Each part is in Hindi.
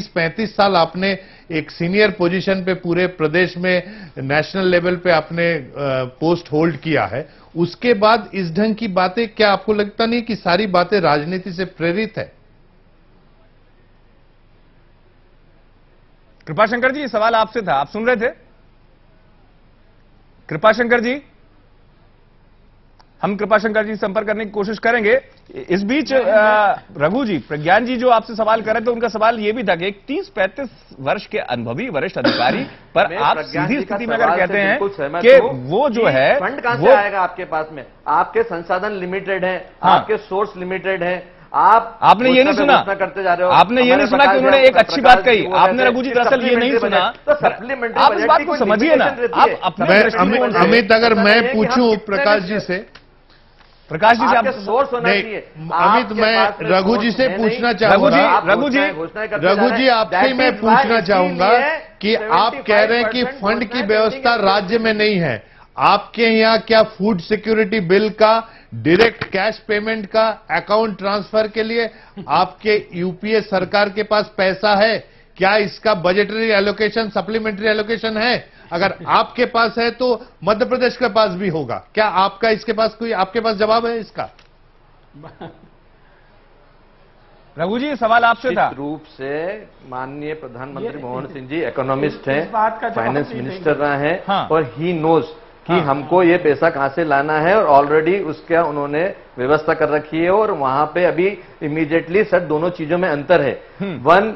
30-35 साल आपने एक सीनियर पोजीशन पे पूरे प्रदेश में नेशनल लेवल पे आपने पोस्ट होल्ड किया है, उसके बाद इस ढंग की बातें, क्या आपको लगता नहीं कि सारी बातें राजनीति से प्रेरित है? कृपाशंकर जी, सवाल आपसे था, आप सुन रहे थे? कृपाशंकर जी, हम कृपाशंकर जी संपर्क करने की कोशिश करेंगे। इस बीच रघु जी, प्रज्ञान जी जो आपसे सवाल कर रहे थे, उनका सवाल यह भी था कि एक 30-35 वर्ष के अनुभवी वरिष्ठ अधिकारी पर आप सीधी स्थिति में अगर कहते हैं कि वो जो है फंड कहां से आएगा आपके पास में? आपके संसाधन लिमिटेड हैं, आपके सोर्स लिमिटेड हैं। आपने ये नहीं सुना, करते जा रहे हो। आपने ये नहीं सुना कि उन्होंने एक अच्छी बात कही। आपने रघु जी दरअसल ये नहीं सुना, तो सप्लीमेंट्री आप इस बात को समझिए ना। आप अपने अमित, अगर मैं पूछूं प्रकाश जी से, आप सोर्स होना चाहिए। अमित, मैं रघु जी से पूछना चाहूंगा, रघु जी आपसे मैं पूछना चाहूंगा कि आप कह रहे हैं कि फंड की व्यवस्था राज्य में नहीं है, आपके यहां क्या फूड सिक्योरिटी बिल का, डायरेक्ट कैश पेमेंट का, अकाउंट ट्रांसफर के लिए आपके यूपीए सरकार के पास पैसा है? क्या इसका बजटरी एलोकेशन, सप्लीमेंट्री एलोकेशन है? अगर आपके पास है तो मध्य प्रदेश के पास भी होगा। क्या आपका इसके पास कोई, आपके पास जवाब है इसका? रघु जी, सवाल आपसे था। रूप से माननीय प्रधानमंत्री मनमोहन सिंह जी इकोनॉमिस्ट हैं, फाइनेंस मिनिस्टर रहे हैं, हाँ। और ही नोज कि हाँ। हमको ये पैसा कहां से लाना है, और ऑलरेडी उसका उन्होंने व्यवस्था कर रखी है। और वहां पे अभी इमीडिएटली सर दोनों चीजों में अंतर है। वन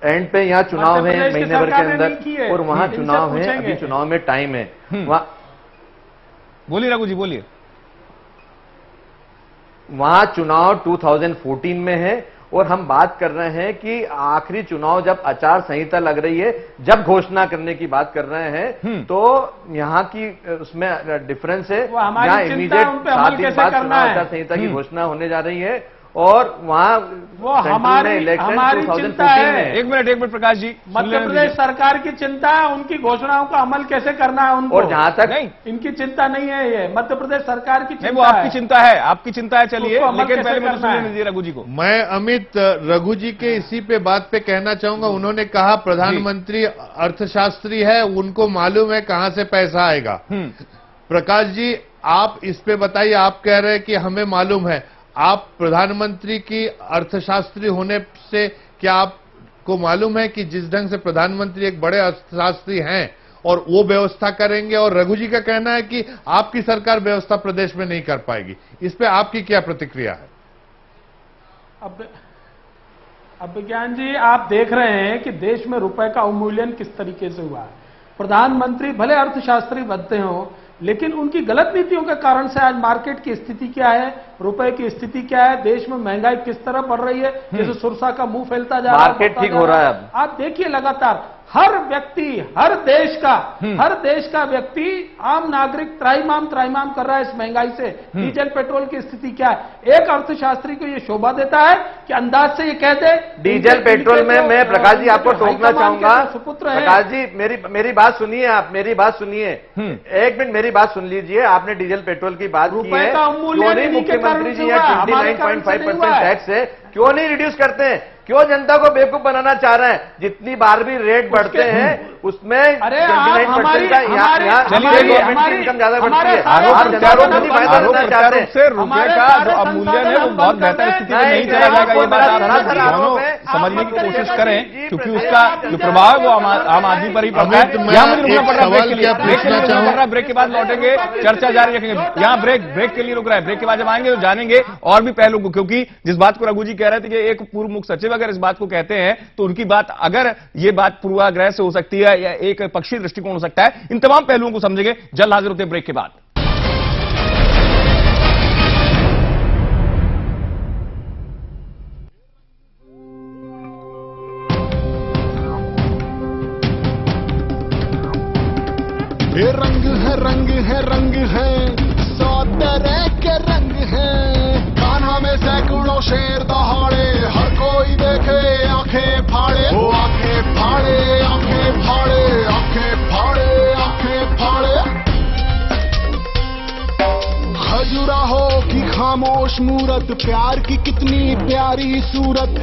एंड पे यहाँ चुनाव है महीने भर के अंदर, और वहां चुनाव है, अभी चुनाव में टाइम है। बोलिए रघु जी, बोलिए। वहां चुनाव 2014 में है, और हम बात कर रहे हैं कि आखिरी चुनाव जब आचार संहिता लग रही है, जब घोषणा करने की बात कर रहे हैं, तो यहाँ की उसमें डिफरेंस है। यहाँ इमीडिएट 7 दिन बाद चुनाव आचार संहिता की घोषणा होने जा रही है, और वहां वो हमारी चिंता है। एक मिनट प्रकाश जी, मध्य प्रदेश सरकार की चिंता है, उनकी घोषणाओं का अमल कैसे करना है उनको। और जहां तक नहीं, इनकी चिंता नहीं है, ये मध्य प्रदेश सरकार की चिंता है। वो आपकी चिंता है, आपकी चिंता है। चलिए, लेकिन पहले मुझे सुनने दीजिए रघु जी को। मैं अमित, रघु जी के इसी पे बात पे कहना चाहूंगा। उन्होंने कहा प्रधानमंत्री अर्थशास्त्री है, उनको मालूम है कहां से पैसा आएगा। प्रकाश जी, आप इस पे बताइए, आप कह रहे हैं कि हमें मालूम है, आप प्रधानमंत्री की अर्थशास्त्री होने से क्या आपको मालूम है कि जिस ढंग से प्रधानमंत्री एक बड़े अर्थशास्त्री हैं और वो व्यवस्था करेंगे, और रघु जी का कहना है कि आपकी सरकार व्यवस्था प्रदेश में नहीं कर पाएगी, इस पे आपकी क्या प्रतिक्रिया है? अब विज्ञान जी, आप देख रहे हैं कि देश में रुपए का अवमूल्यन किस तरीके से हुआ है। प्रधानमंत्री भले अर्थशास्त्री बनते हों, लेकिन उनकी गलत नीतियों के कारण से आज मार्केट की स्थिति क्या है, रुपए की स्थिति क्या है, देश में महंगाई किस तरह बढ़ रही है, जैसे सुरसा का मुंह फैलता जा रहा है, मार्केट ठीक हो रहा है। अब आप देखिए, लगातार हर व्यक्ति, हर देश का व्यक्ति, आम नागरिक त्राहिमाम कर रहा है इस महंगाई से। डीजल पेट्रोल की स्थिति क्या है? एक अर्थशास्त्री को यह शोभा देता है कि अंदाज से ये कह दे डीजल पेट्रोल में। मैं प्रकाश जी आपको टोकना चाहूंगा। प्रकाश जी, मेरी बात सुनिए, आप मेरी बात सुनिए, एक मिनट मेरी बात सुन लीजिए। आपने डीजल पेट्रोल की बात की है, क्यों नहीं मुख्यमंत्री जी यहाँ 29.5% टैक्स है, क्यों नहीं रिड्यूस करते हैं? क्यों जनता को बेवकूफ बनाना चाह रहे हैं? जितनी बार भी रेट बढ़ते हैं उसमें 29% का इनकम ज्यादा बढ़ती है। रुपए का जो अवमूल्यन है वो बहुत बेहतर स्थिति में नहीं चला जाएगा, ये बात आप समझने की कोशिश करें, क्योंकि उसका जो प्रभाव है वो आम आदमी पर ही पड़ता है। यहाँ मुझे रुकना पड़ रहा है, ब्रेक के बाद लौटेंगे, चर्चा जारी रखेंगे। यहाँ ब्रेक के लिए रुक रहा है, ब्रेक के बाद जब आएंगे तो जानेंगे और भी पहलू को, क्योंकि जिस बात को रघु जी कह रहे थे कि एक पूर्व मुख्य सचिव अगर इस बात को कहते हैं तो उनकी बात, अगर ये बात पूर्वाग्रह से हो सकती है या एक पक्षी दृष्टिकोण हो सकता है, इन तमाम पहलुओं को समझेंगे। जल्द हाजिर होते हैं ब्रेक के बाद। ये रंग है, रंग है, रंग है, 100 तरह के रंग है। कान्हा में सैकड़ों शेर दहाड़े, हर कोई देखे आंखें फाड़े, वो आंखें फाड़े, आंखें फाड़े, आंखें फाड़े, आंखें फाड़े। खजुराहो की खामोश मूरत, प्यार की कितनी प्यारी सूरत।